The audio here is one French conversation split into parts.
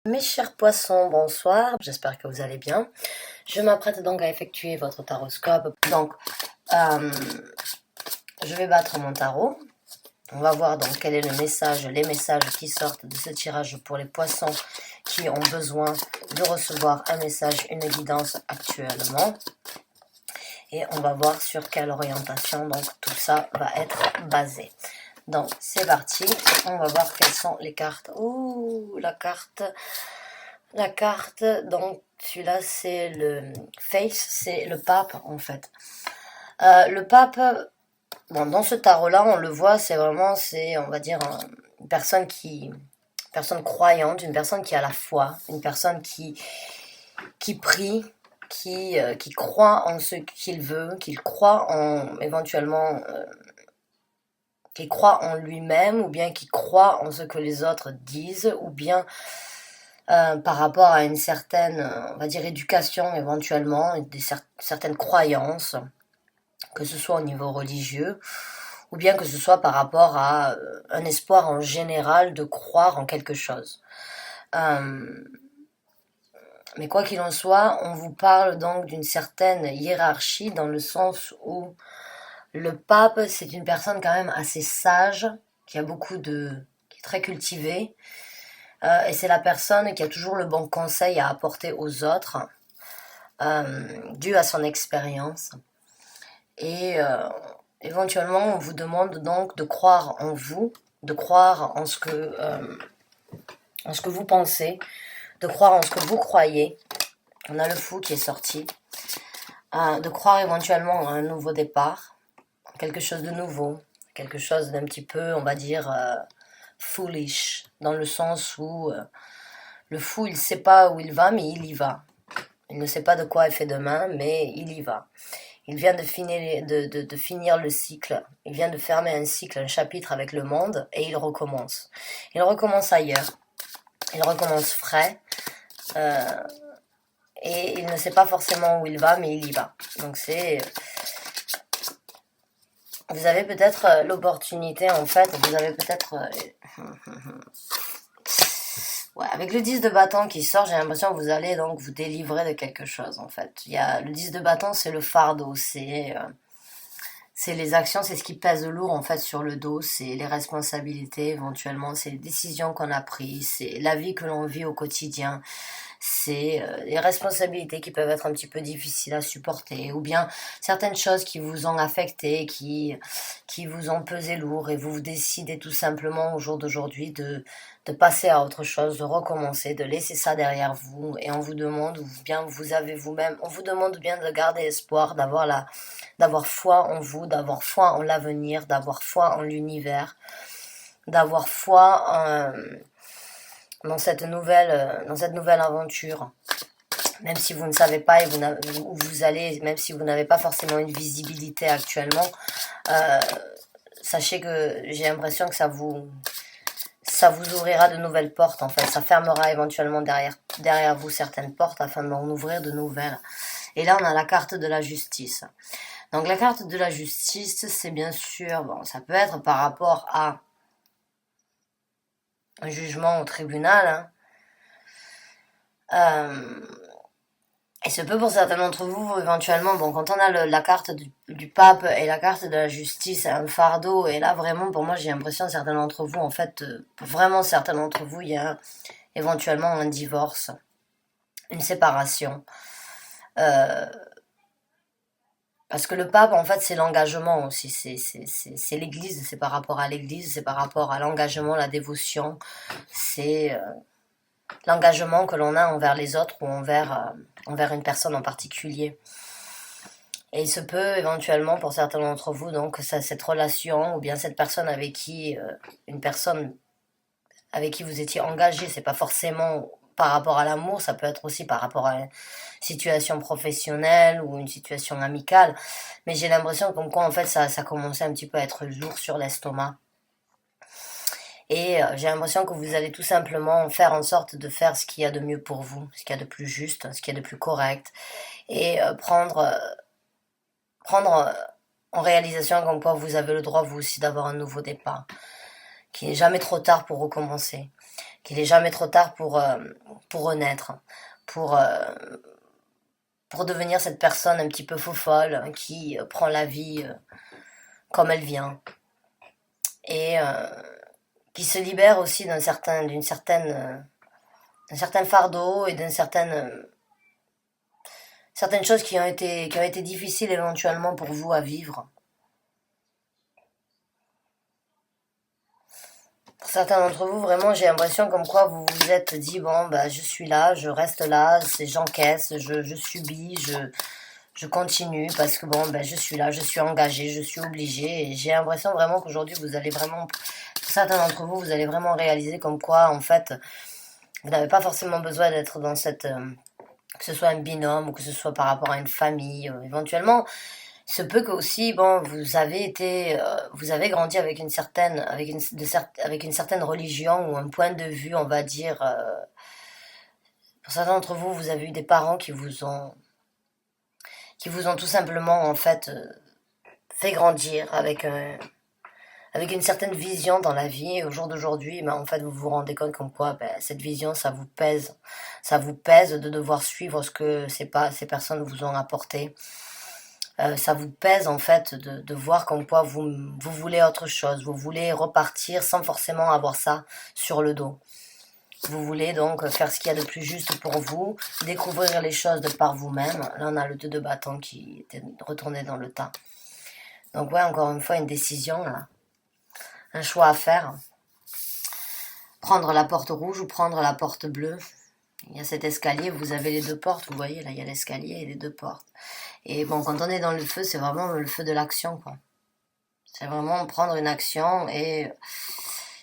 Mes chers poissons, bonsoir, j'espère que vous allez bien. Je m'apprête donc à effectuer votre taroscope. Donc, je vais battre mon tarot. On va voir donc quel est le message, les messages qui sortent de ce tirage pour les poissons qui ont besoin de recevoir un message, une guidance actuellement. Et on va voir sur quelle orientation donc tout ça va être basé. Donc, c'est parti. On va voir quelles sont les cartes. Ouh, la carte, donc celui-là c'est le face, c'est le pape en fait. Le pape, bon, dans ce tarot-là, on le voit, on va dire, une personne croyante, une personne qui a la foi, une personne qui prie, qui croit en ce qu'il veut, qu'il croit en, éventuellement, qui croit en lui-même, ou bien qui croit en ce que les autres disent, ou bien par rapport à une certaine, on va dire, éducation éventuellement, et certaines croyances, que ce soit au niveau religieux, ou bien que ce soit par rapport à un espoir en général de croire en quelque chose. Mais quoi qu'il en soit, on vous parle donc d'une certaine hiérarchie dans le sens où le pape, c'est une personne quand même assez sage, qui est très cultivée, et c'est la personne qui a toujours le bon conseil à apporter aux autres, dû à son expérience. Et éventuellement, on vous demande donc de croire en vous, de croire en ce que vous pensez, de croire en ce que vous croyez. On a le fou qui est sorti. De croire éventuellement à un nouveau départ, quelque chose de nouveau, quelque chose d'un petit peu, on va dire, foolish, dans le sens où le fou, il ne sait pas où il va, mais il y va. Il ne sait pas de quoi est fait demain, mais il y va. Il vient de finir le cycle. Il vient de fermer un cycle, un chapitre avec le monde, et il recommence. Il recommence ailleurs. Il recommence frais. Et il ne sait pas forcément où il va, mais il y va. Donc vous avez peut-être l'opportunité, en fait, vous avez peut-être... ouais, avec le 10 de bâton qui sort, j'ai l'impression que vous allez donc vous délivrer de quelque chose, en fait. Le 10 de bâton, c'est le fardeau, c'est les actions, c'est ce qui pèse lourd en fait sur le dos, c'est les responsabilités éventuellement, c'est les décisions qu'on a prises, c'est la vie que l'on vit au quotidien, c'est les responsabilités qui peuvent être un petit peu difficiles à supporter, ou bien certaines choses qui vous ont affecté, qui vous ont pesé lourd, et vous décidez tout simplement au jour d'aujourd'hui de passer à autre chose, de recommencer, de laisser ça derrière vous, et on vous demande, ou bien vous avez vous-même, on vous demande bien de garder espoir, d'avoir foi en vous, d'avoir foi en l'avenir, d'avoir foi en l'univers, d'avoir foi dans cette nouvelle aventure. Même si vous ne savez pas où vous allez, même si vous n'avez pas forcément une visibilité actuellement, sachez que j'ai l'impression que ça vous ouvrira de nouvelles portes en fait. Ça fermera éventuellement derrière vous certaines portes afin d'en ouvrir de nouvelles. Et là, on a la carte de la justice. Donc la carte de la justice, c'est bien sûr, bon, ça peut être par rapport à un jugement au tribunal, hein. Et ce peut pour certains d'entre vous, éventuellement, bon, quand on a la carte du pape et la carte de la justice, un fardeau, et là vraiment, pour moi, j'ai l'impression, certains d'entre vous, en fait, pour vraiment certains d'entre vous, il y a éventuellement un divorce, une séparation. Parce que le pape, en fait, c'est l'engagement aussi. C'est l'église, c'est par rapport à l'église, c'est par rapport à l'engagement, la dévotion. C'est l'engagement que l'on a envers les autres ou envers une personne en particulier. Et il se peut éventuellement pour certains d'entre vous, donc, cette relation ou bien cette personne avec qui, une personne avec qui vous étiez engagé, c'est pas forcément par rapport à l'amour, ça peut être aussi par rapport à une situation professionnelle ou une situation amicale. Mais j'ai l'impression comme quoi en fait ça commençait un petit peu à être lourd sur l'estomac. Et j'ai l'impression que vous allez tout simplement faire en sorte de faire ce qu'il y a de mieux pour vous, ce qu'il y a de plus juste, ce qu'il y a de plus correct. Et prendre en réalisation comme quoi vous avez le droit vous aussi d'avoir un nouveau départ. Qu'il n'est jamais trop tard pour recommencer. qu'il n'est jamais trop tard pour renaître, pour, pour devenir cette personne un petit peu faux-folle qui prend la vie comme elle vient et qui se libère aussi d'un certain fardeau et d'une certaines choses qui ont été difficiles éventuellement pour vous à vivre. Pour certains d'entre vous, vraiment, j'ai l'impression comme quoi vous vous êtes dit, bon, bah, je suis là, je reste là, j'encaisse, je subis, je continue parce que, bon, bah, je suis là, je suis engagée, je suis obligée. Et j'ai l'impression vraiment qu'aujourd'hui, vous allez vraiment, pour certains d'entre vous, vous allez vraiment réaliser comme quoi, en fait, vous n'avez pas forcément besoin d'être dans cette... que ce soit un binôme ou que ce soit par rapport à une famille, éventuellement. Il se peut que aussi, bon, vous avez grandi avec avec une certaine religion ou un point de vue, on va dire. Pour certains d'entre vous, vous avez eu des parents qui vous ont tout simplement en fait fait grandir avec une certaine vision dans la vie. Et au jour d'aujourd'hui, ben, en fait, vous vous rendez compte comme quoi ben, cette vision, ça vous pèse de devoir suivre ce que ces personnes vous ont apporté. Ça vous pèse en fait de voir comme quoi vous voulez autre chose, vous voulez repartir sans forcément avoir ça sur le dos. Vous voulez donc faire ce qu'il y a de plus juste pour vous, découvrir les choses de par vous-même. Là, on a le 2 de bâton qui était retourné dans le tas. Donc ouais, encore une fois, une décision, là. Un choix à faire. Prendre la porte rouge ou prendre la porte bleue. Il y a cet escalier, vous avez les deux portes, vous voyez, là, il y a l'escalier et les deux portes. Et bon, quand on est dans le feu, c'est vraiment le feu de l'action, quoi. C'est vraiment prendre une action et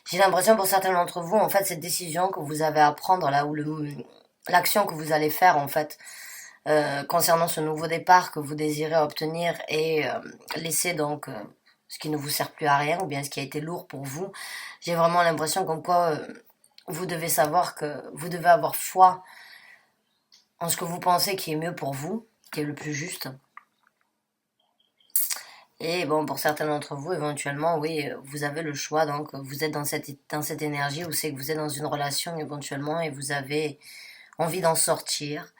j'ai l'impression pour certains d'entre vous, en fait, cette décision que vous avez à prendre là, ou l'action que vous allez faire, en fait, concernant ce nouveau départ que vous désirez obtenir et laisser donc ce qui ne vous sert plus à rien ou bien ce qui a été lourd pour vous, j'ai vraiment l'impression comme quoi vous devez savoir que vous devez avoir foi en ce que vous pensez qui est mieux pour vous, qui est le plus juste. Et bon, pour certains d'entre vous, éventuellement, oui, vous avez le choix. Donc, vous êtes dans cette énergie où c'est que vous êtes dans une relation éventuellement et vous avez envie d'en sortir.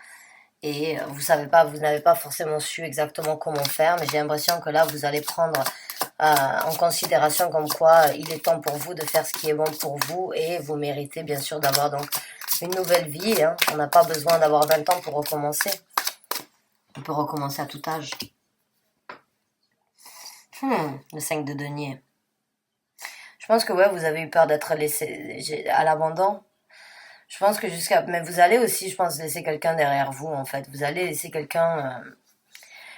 Et vous n'avez pas forcément su exactement comment faire, mais j'ai l'impression que là, vous allez prendre en considération comme quoi il est temps pour vous de faire ce qui est bon pour vous et vous méritez bien sûr d'avoir donc une nouvelle vie. Hein. On n'a pas besoin d'avoir 20 ans pour recommencer. On peut recommencer à tout âge. Le 5 de denier. Je pense que ouais, vous avez eu peur d'être laissé à l'abandon. Je pense que mais vous allez aussi, je pense, laisser quelqu'un derrière vous, en fait. Vous allez laisser quelqu'un...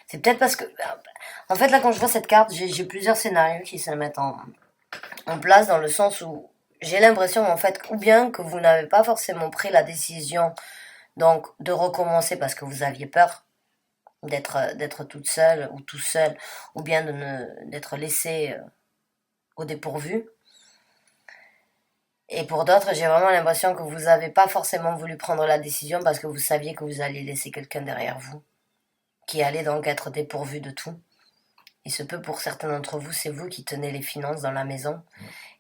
C'est peut-être parce que... En fait, là, quand je vois cette carte, j'ai plusieurs scénarios qui se mettent en place dans le sens où j'ai l'impression, en fait, ou bien que vous n'avez pas forcément pris la décision, donc, de recommencer parce que vous aviez peur d'être toute seule ou tout seul, ou bien d'être laissé au dépourvu. Et pour d'autres, j'ai vraiment l'impression que vous n'avez pas forcément voulu prendre la décision parce que vous saviez que vous alliez laisser quelqu'un derrière vous, qui allait donc être dépourvu de tout. Il se peut pour certains d'entre vous, c'est vous qui tenez les finances dans la maison,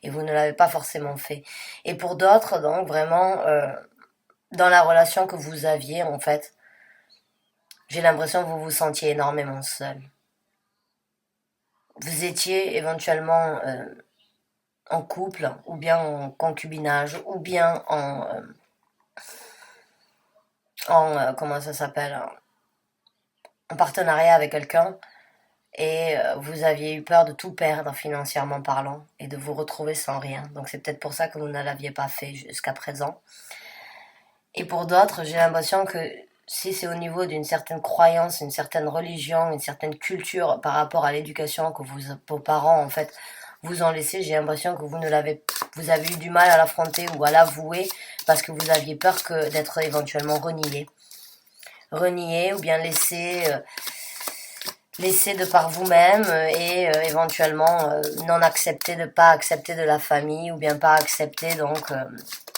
et vous ne l'avez pas forcément fait. Et pour d'autres, donc, vraiment, dans la relation que vous aviez, en fait, j'ai l'impression que vous vous sentiez énormément seul. Vous étiez éventuellement en couple, ou bien en concubinage, ou bien comment ça s'appelle, en partenariat avec quelqu'un, et vous aviez eu peur de tout perdre financièrement parlant, et de vous retrouver sans rien. Donc c'est peut-être pour ça que vous ne l'aviez pas fait jusqu'à présent. Et pour d'autres, j'ai l'impression que si c'est au niveau d'une certaine croyance, une certaine religion, une certaine culture par rapport à l'éducation que vos parents en fait vous ont laissé, j'ai l'impression que vous avez eu du mal à l'affronter ou à l'avouer parce que vous aviez peur d'être éventuellement renié ou bien laissé de par vous-même et éventuellement non accepté, de pas accepter de la famille ou bien pas accepter donc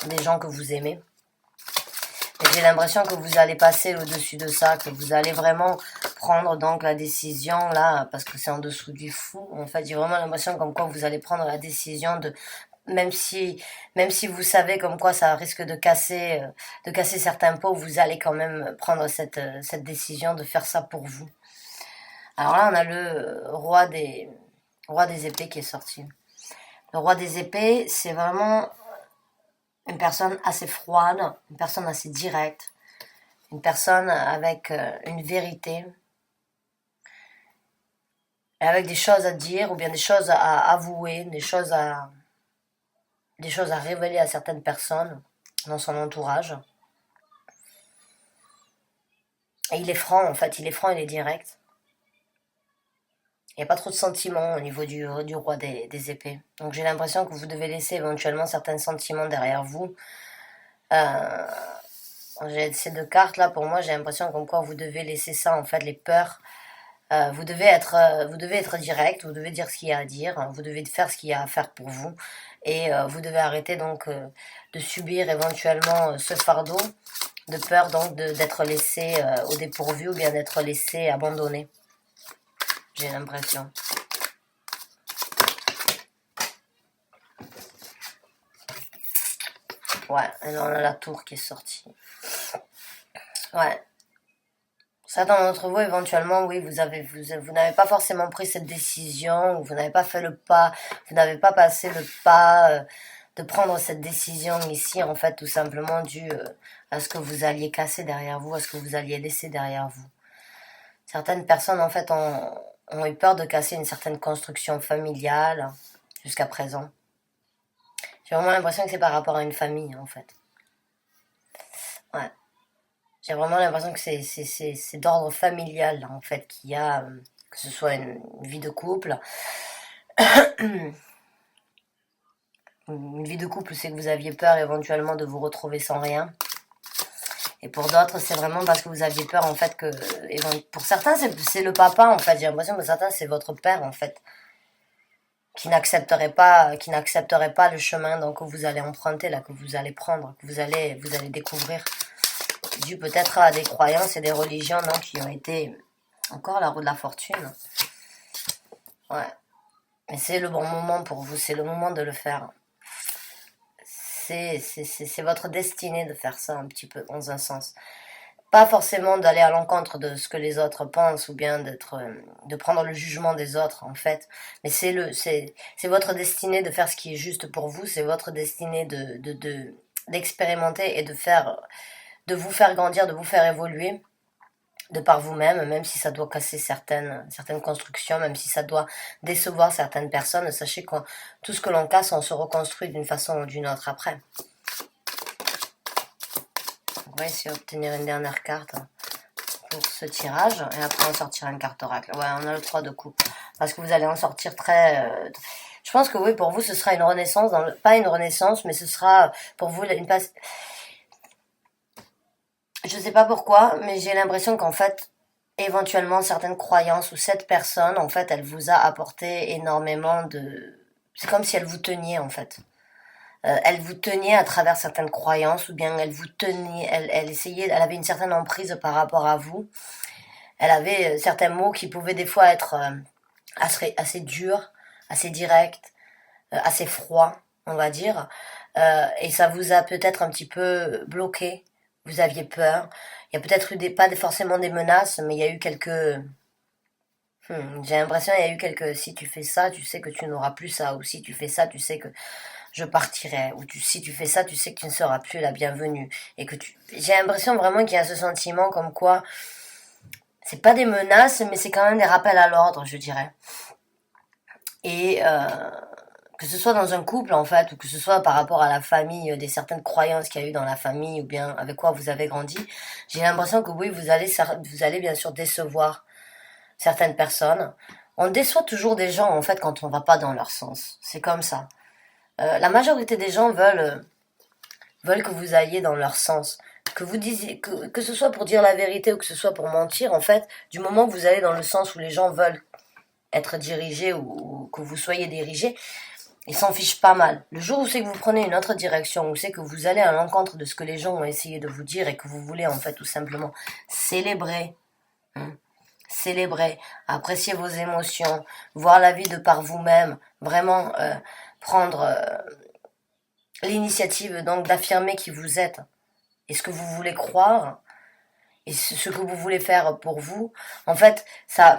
des gens que vous aimez. J'ai l'impression que vous allez passer au-dessus de ça, que vous allez vraiment prendre donc la décision là, parce que c'est en dessous du fou. En fait, j'ai vraiment l'impression comme quoi vous allez prendre la décision de même si vous savez comme quoi ça risque de casser certains pots, vous allez quand même prendre cette décision de faire ça pour vous. Alors là, on a le roi des épées qui est sorti. Le roi des épées, c'est vraiment une personne assez froide, une personne assez directe, une personne avec une vérité, avec des choses à dire ou bien des choses à avouer, des choses à révéler à certaines personnes dans son entourage. Et il est franc, en fait, il est franc, il est direct. Il n'y a pas trop de sentiments au niveau du roi des épées. Donc j'ai l'impression que vous devez laisser éventuellement certains sentiments derrière vous. J'ai ces deux cartes là, pour moi, j'ai l'impression comme quoi vous devez laisser ça, en fait, les peurs. Vous devez être direct, vous devez dire ce qu'il y a à dire, hein, vous devez faire ce qu'il y a à faire pour vous. Et vous devez arrêter donc de subir éventuellement ce fardeau de peur donc d'être laissé au dépourvu ou bien d'être laissé abandonné. J'ai l'impression. Ouais, alors on a la tour qui est sortie. Ouais. Certains d'entre vous, éventuellement, oui, vous n'avez pas forcément pris cette décision, ou vous n'avez pas fait le pas, vous n'avez pas passé le pas de prendre cette décision ici, en fait, tout simplement dû à ce que vous alliez casser derrière vous, à ce que vous alliez laisser derrière vous. Certaines personnes, en fait, ont eu peur de casser une certaine construction familiale jusqu'à présent. J'ai vraiment l'impression que c'est par rapport à une famille, en fait. Ouais. J'ai vraiment l'impression que c'est d'ordre familial, là, en fait, qu'il y a, que ce soit une vie de couple. Une vie de couple, c'est que vous aviez peur éventuellement de vous retrouver sans rien. Et pour d'autres, c'est vraiment parce que vous aviez peur, en fait, que... Et pour certains, c'est le papa, en fait. J'ai l'impression que certains, c'est votre père, en fait, qui n'accepterait pas le chemin donc, que vous allez emprunter, là, que vous allez prendre, que vous allez découvrir. Dû peut-être à des croyances et des religions non, qui ont été... Encore la roue de la fortune. Ouais. Mais c'est le bon moment pour vous, c'est le moment de le faire. C'est votre destinée de faire ça un petit peu, dans un sens. Pas forcément d'aller à l'encontre de ce que les autres pensent ou bien de prendre le jugement des autres, en fait. Mais c'est votre destinée de faire ce qui est juste pour vous, c'est votre destinée d'expérimenter et de vous faire grandir, de vous faire évoluer de par vous-même, même si ça doit casser certaines constructions, même si ça doit décevoir certaines personnes, sachez que tout ce que l'on casse, on se reconstruit d'une façon ou d'une autre après. On va essayer d'obtenir une dernière carte pour ce tirage, et après on sortira une carte oracle. Ouais, on a le 3 de coupe, parce que vous allez en sortir très... Je pense que oui, pour vous, ce sera une renaissance, pas une renaissance, mais ce sera pour vous une passe... Je sais pas pourquoi, mais j'ai l'impression qu'en fait, éventuellement, certaines croyances ou cette personne, en fait, elle vous a apporté énormément de... C'est comme si elle vous teniait, en fait. Elle vous tenait à travers certaines croyances, ou bien elle vous tenait, elle essayait, elle avait une certaine emprise par rapport à vous. Elle avait certains mots qui pouvaient des fois être assez durs, assez directs, assez froids, on va dire. Et ça vous a peut-être un petit peu bloqué. Vous aviez peur. Il y a peut-être eu pas forcément des menaces, mais il y a eu quelques... j'ai l'impression qu'il y a eu quelques... Si tu fais ça, tu sais que tu n'auras plus ça. Ou si tu fais ça, tu sais que je partirai. Ou si tu fais ça, tu sais que tu ne seras plus la bienvenue. Et que J'ai l'impression vraiment qu'il y a ce sentiment comme quoi... C'est pas des menaces, mais c'est quand même des rappels à l'ordre, je dirais. Et... que ce soit dans un couple en fait, ou que ce soit par rapport à la famille, des certaines croyances qu'il y a eu dans la famille, ou bien avec quoi vous avez grandi, j'ai l'impression que oui, vous allez bien sûr décevoir certaines personnes. On déçoit toujours des gens en fait quand on va pas dans leur sens. C'est comme ça. La majorité des gens veulent que vous alliez dans leur sens. Que vous disiez, que ce soit pour dire la vérité ou que ce soit pour mentir, en fait, du moment que vous allez dans le sens où les gens veulent être dirigés ou que vous soyez dirigés, ils s'en fichent pas mal. Le jour où c'est que vous prenez une autre direction, où c'est que vous allez à l'encontre de ce que les gens ont essayé de vous dire et que vous voulez en fait tout simplement célébrer, célébrer, apprécier vos émotions, voir la vie de par vous-même, vraiment prendre l'initiative donc d'affirmer qui vous êtes et ce que vous voulez croire et ce que vous voulez faire pour vous, en fait, ça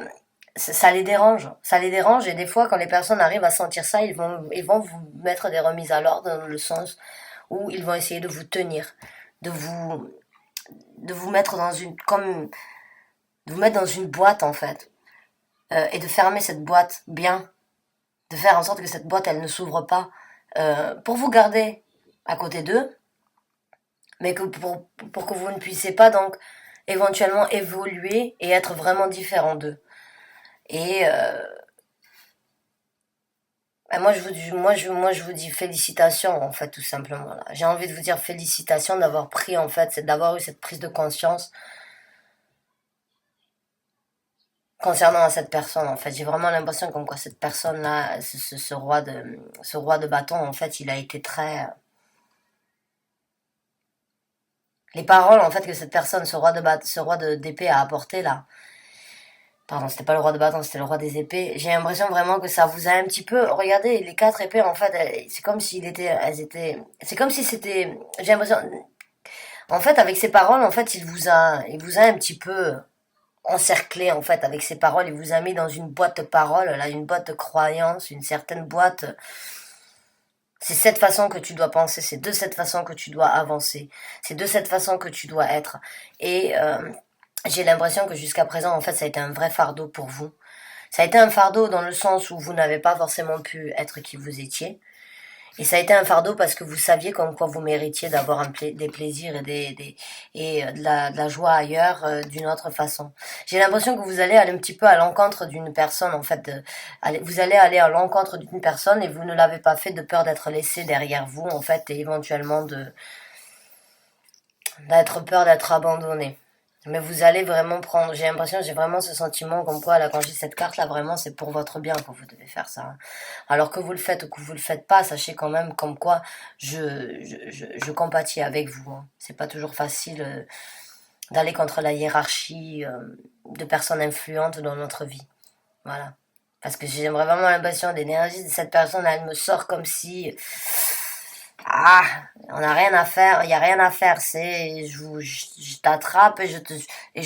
les dérange. Ça les dérange et des fois, quand les personnes arrivent à sentir ça, ils vont vous mettre des remises à l'ordre dans le sens où ils vont essayer de vous tenir, de vous, de vous mettre dans une, comme, de vous mettre dans une boîte en fait, et de fermer cette boîte bien, de faire en sorte que cette boîte, elle ne s'ouvre pas, pour vous garder à côté d'eux, mais que pour que vous ne puissiez pas donc éventuellement évoluer et être vraiment différent d'eux. Et moi je vous dis félicitations en fait tout simplement là. J'ai envie de vous dire félicitations d'avoir pris en fait, d'avoir eu cette prise de conscience concernant cette personne en fait. J'ai vraiment l'impression comme quoi cette personne là, ce roi de bâton en fait, il a été très les paroles en fait que cette personne, ce roi d'épée a apporté là. Pardon, c'était pas le roi de bâton, c'était le roi des épées. J'ai l'impression vraiment que ça vous a un petit peu. Regardez, les quatre épées, en fait, c'est comme s'il était, elles étaient. C'est comme si c'était. J'ai l'impression. En fait, avec ses paroles, en fait, il vous a un petit peu encerclé, en fait, avec ses paroles. Il vous a mis dans une boîte de paroles, là, une boîte de croyances, une certaine boîte. C'est cette façon que tu dois penser, c'est de cette façon que tu dois avancer, c'est de cette façon que tu dois être. Et j'ai l'impression que jusqu'à présent, en fait, ça a été un vrai fardeau pour vous. Ça a été un fardeau dans le sens où vous n'avez pas forcément pu être qui vous étiez. Et ça a été un fardeau parce que vous saviez comme quoi vous méritiez d'avoir des plaisirs et, de la joie ailleurs d'une autre façon. J'ai l'impression que vous allez aller un petit peu à l'encontre d'une personne, en fait. Vous allez aller à l'encontre d'une personne et vous ne l'avez pas fait de peur d'être laissé derrière vous, en fait, et éventuellement d'être peur d'être abandonné. Mais vous allez vraiment prendre, j'ai l'impression, j'ai vraiment ce sentiment comme quoi, là, quand j'ai cette carte, là, vraiment, c'est pour votre bien que vous devez faire ça. Alors que vous le faites ou que vous le faites pas, sachez quand même comme quoi je compatis avec vous. Hein. C'est pas toujours facile d'aller contre la hiérarchie de personnes influentes dans notre vie. Voilà. Parce que j'ai vraiment l'impression d'énergie de cette personne, elle me sort comme si ah, on n'a rien à faire, il n'y a rien à faire, c'est je t'attrape et je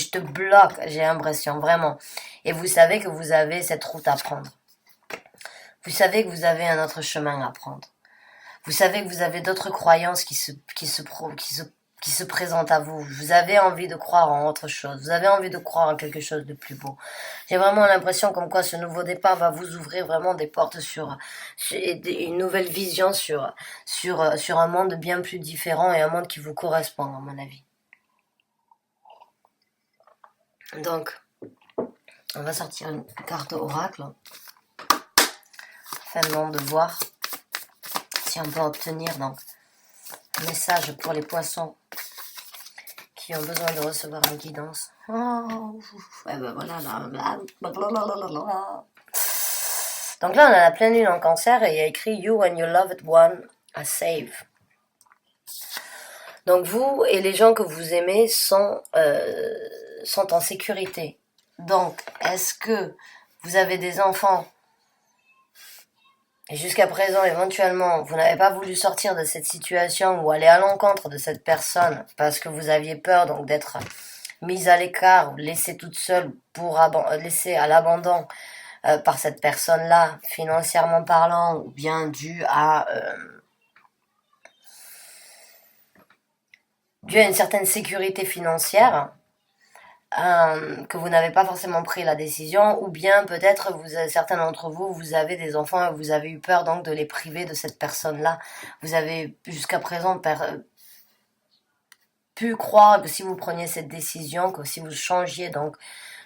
te bloque, j'ai l'impression, vraiment. Et vous savez que vous avez cette route à prendre. Vous savez que vous avez un autre chemin à prendre. Vous savez que vous avez d'autres croyances qui se présentent à vous. Vous avez envie de croire en autre chose. Vous avez envie de croire en quelque chose de plus beau. J'ai vraiment l'impression comme quoi ce nouveau départ va vous ouvrir vraiment des portes sur une nouvelle vision sur un monde bien plus différent et un monde qui vous correspond, à mon avis. Donc, on va sortir une carte oracle afin de voir si on peut obtenir donc un message pour les poissons qui ont besoin de recevoir une guidance. Oh, et ben voilà, là. Donc là, on a la pleine lune en cancer et il y a écrit You and your loved one are safe. Donc vous et les gens que vous aimez sont en sécurité. Donc, est-ce que vous avez des enfants et jusqu'à présent, éventuellement, vous n'avez pas voulu sortir de cette situation ou aller à l'encontre de cette personne parce que vous aviez peur donc d'être mise à l'écart ou laissée toute seule pour laissée à l'abandon par cette personne-là, financièrement parlant, ou bien dû à une certaine sécurité financière. Que vous n'avez pas forcément pris la décision, ou bien peut-être certains d'entre vous, vous avez des enfants et vous avez eu peur donc de les priver de cette personne-là. Vous avez jusqu'à présent pu croire que si vous preniez cette décision, que si vous changiez donc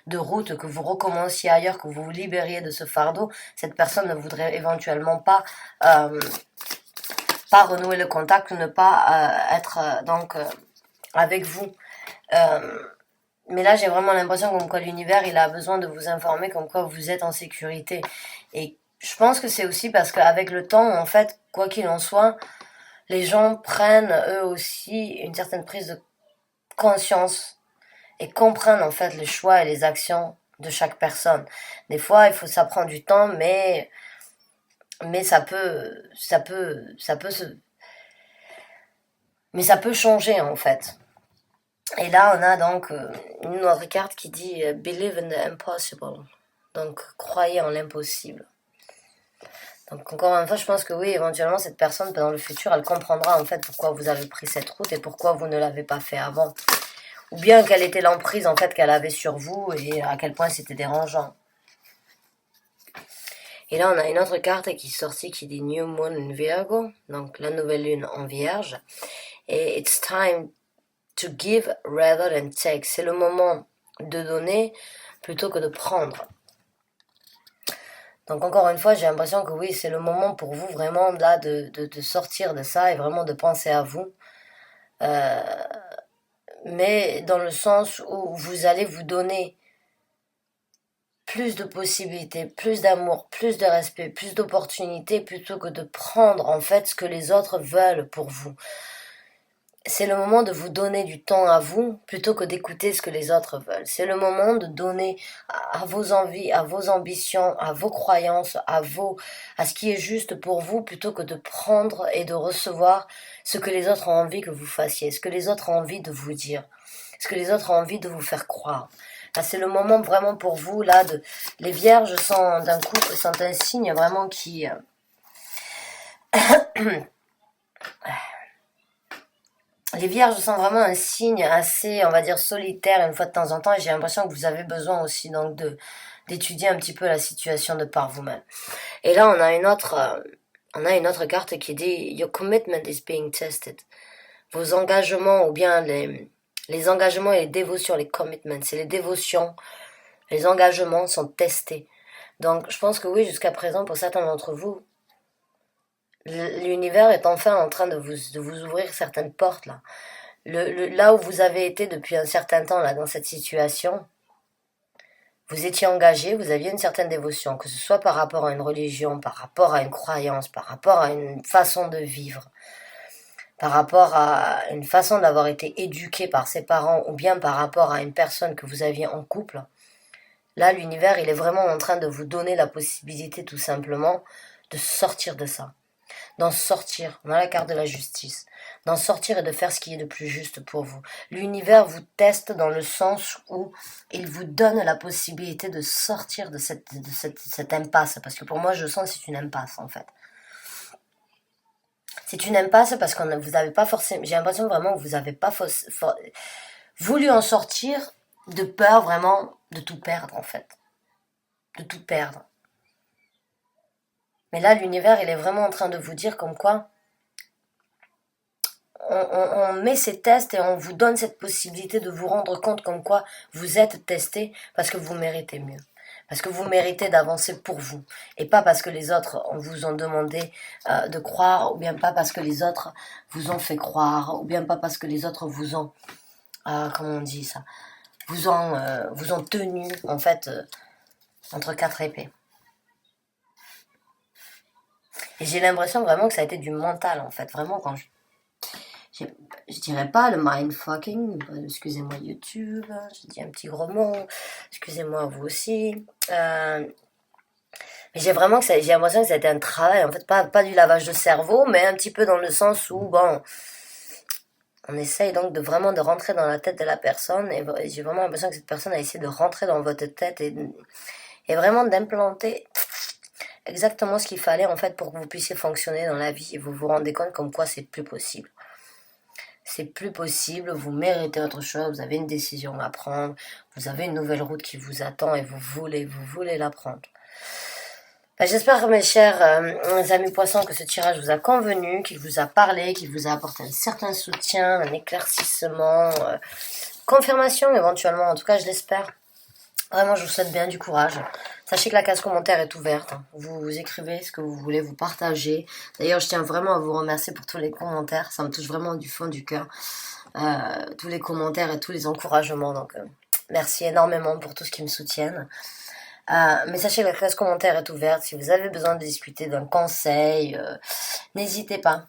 de route, que vous recommenciez ailleurs, que vous vous libériez de ce fardeau, cette personne ne voudrait éventuellement pas renouer le contact, ne pas être donc avec vous. Mais là, j'ai vraiment l'impression comme quoi l'univers, il a besoin de vous informer comme quoi vous êtes en sécurité. Et je pense que c'est aussi parce qu'avec le temps, en fait, quoi qu'il en soit, les gens prennent eux aussi une certaine prise de conscience et comprennent en fait les choix et les actions de chaque personne. Des fois, ça prend du temps, mais ça peut Mais ça peut changer en fait. Et là, on a donc une autre carte qui dit Believe in the impossible. Donc, croyez en l'impossible. Donc, encore une fois, je pense que oui, éventuellement, cette personne, dans le futur, elle comprendra en fait pourquoi vous avez pris cette route et pourquoi vous ne l'avez pas fait avant. Ou bien quelle était l'emprise en fait qu'elle avait sur vous et à quel point c'était dérangeant. Et là, on a une autre carte qui est sortie qui dit New Moon in Virgo, donc la nouvelle lune en Vierge. Et it's time to give rather than take. C'est le moment de donner plutôt que de prendre. Donc encore une fois, j'ai l'impression que oui, c'est le moment pour vous vraiment là de sortir de ça et vraiment de penser à vous. Mais dans le sens où vous allez vous donner plus de possibilités, plus d'amour, plus de respect, plus d'opportunités plutôt que de prendre en fait ce que les autres veulent pour vous. C'est le moment de vous donner du temps à vous plutôt que d'écouter ce que les autres veulent. C'est le moment de donner à vos envies, à vos ambitions, à vos croyances, à ce qui est juste pour vous plutôt que de prendre et de recevoir ce que les autres ont envie que vous fassiez, ce que les autres ont envie de vous dire, ce que les autres ont envie de vous faire croire. Là, c'est le moment vraiment pour vous, là, les vierges sont d'un coup, sont un signe vraiment qui... Les vierges sont vraiment un signe assez, on va dire, solitaire une fois de temps en temps et j'ai l'impression que vous avez besoin aussi donc d'étudier un petit peu la situation de par vous-même. Et là, on a une autre carte qui dit Your commitment is being tested. Vos engagements ou bien les engagements et les dévotions, les commitments, c'est les dévotions, les engagements sont testés. Donc, je pense que oui, jusqu'à présent, pour certains d'entre vous, l'univers est enfin en train de vous ouvrir certaines portes là. Là où vous avez été depuis un certain temps là dans cette situation, vous étiez engagé, vous aviez une certaine dévotion, que ce soit par rapport à une religion, par rapport à une croyance, par rapport à une façon de vivre, par rapport à une façon d'avoir été éduqué par ses parents ou bien par rapport à une personne que vous aviez en couple. Là, l'univers, il est vraiment en train de vous donner la possibilité tout simplement de sortir de ça. D'en sortir, on a la carte de la justice, d'en sortir et de faire ce qui est le plus juste pour vous. L'univers vous teste dans le sens où il vous donne la possibilité de sortir de cette impasse, parce que pour moi je sens que c'est une impasse en fait. C'est une impasse parce que vous n'avez pas forcément, j'ai l'impression vraiment que vous n'avez pas voulu en sortir de peur vraiment de tout perdre en fait, de tout perdre. Mais là l'univers il est vraiment en train de vous dire comme quoi on met ces tests et on vous donne cette possibilité de vous rendre compte comme quoi vous êtes testé parce que vous méritez mieux. Parce que vous méritez d'avancer pour vous. Et pas parce que les autres vous ont demandé de croire, ou bien pas parce que les autres vous ont fait croire, ou bien pas parce que les autres vous ont, comment on dit ça, vous ont tenu, en fait, entre quatre épées. Et j'ai l'impression vraiment que ça a été du mental, en fait. Vraiment, quand je dirais pas le mindfucking, excusez-moi YouTube, j'ai dit un petit gros mot, excusez-moi vous aussi. Mais j'ai l'impression que ça a été un travail, en fait, pas du lavage de cerveau, mais un petit peu dans le sens où, bon, on essaye donc de rentrer dans la tête de la personne, et j'ai vraiment l'impression que cette personne a essayé de rentrer dans votre tête et vraiment d'implanter exactement ce qu'il fallait, en fait, pour que vous puissiez fonctionner dans la vie, et vous vous rendez compte comme quoi c'est plus possible. C'est plus possible, vous méritez autre chose, vous avez une décision à prendre, vous avez une nouvelle route qui vous attend et vous voulez la prendre. J'espère, mes chers amis poissons, que ce tirage vous a convenu, qu'il vous a parlé, qu'il vous a apporté un certain soutien, un éclaircissement, confirmation éventuellement, en tout cas je l'espère. Vraiment, je vous souhaite bien du courage. Sachez que la case commentaire est ouverte. Vous écrivez ce que vous voulez, vous partagez. D'ailleurs, je tiens vraiment à vous remercier pour tous les commentaires. Ça me touche vraiment du fond du cœur. Tous les commentaires et tous les encouragements. Donc, merci énormément pour tout ce qui me soutiennent. Mais sachez que la case commentaire est ouverte. Si vous avez besoin de discuter d'un conseil, n'hésitez pas.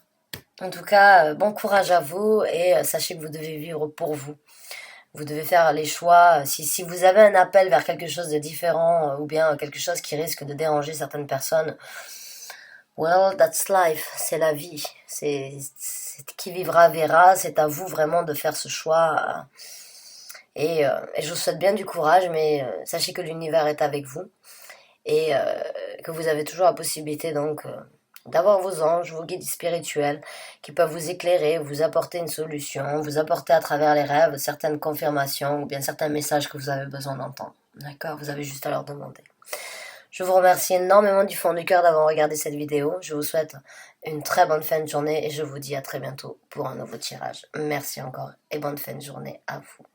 En tout cas, bon courage à vous et sachez que vous devez vivre pour vous. Vous devez faire les choix. Si vous avez un appel vers quelque chose de différent ou bien quelque chose qui risque de déranger certaines personnes, well, that's life. C'est la vie. C'est qui vivra verra, c'est à vous vraiment de faire ce choix. Et je vous souhaite bien du courage, mais sachez que l'univers est avec vous et que vous avez toujours la possibilité donc d'avoir vos anges, vos guides spirituels qui peuvent vous éclairer, vous apporter une solution, vous apporter à travers les rêves certaines confirmations ou bien certains messages que vous avez besoin d'entendre. D'accord? Vous avez juste à leur demander. Je vous remercie énormément du fond du cœur d'avoir regardé cette vidéo. Je vous souhaite une très bonne fin de journée et je vous dis à très bientôt pour un nouveau tirage. Merci encore et bonne fin de journée à vous.